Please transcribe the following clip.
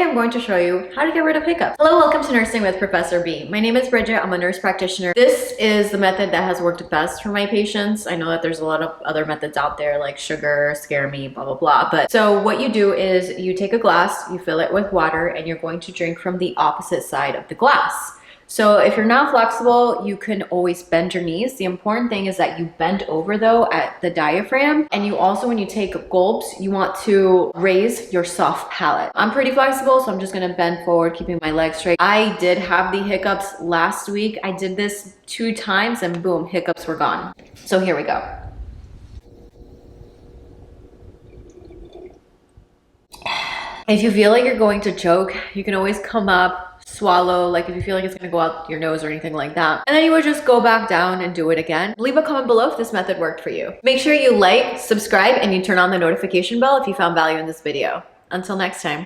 I'm going to show you how to get rid of hiccups. Hello, welcome to Nursing with Professor B. My name is Bridget, I'm a nurse practitioner. This is the method that has worked best for my patients. I know that there's a lot of other methods out there like sugar, scare me, blah, blah, blah. But so what you do is you take a glass, you fill it with water, and you're going to drink from the opposite side of the glass. So if you're not flexible, you can always bend your knees. The important thing is that you bend over though at the diaphragm. And you also, when you take gulps, you want to raise your soft palate. I'm pretty flexible, so I'm just gonna bend forward, keeping my legs straight. I did have the hiccups last week. I did this 2 times and boom, hiccups were gone. So here we go. If you feel like you're going to choke, you can always come up, swallow, like if you feel like it's gonna go out your nose or anything like that. And then you would just go back down and do it again. Leave a comment below if this method worked for you. Make sure you like, subscribe, and you turn on the notification bell if you found value in this video. Until next time.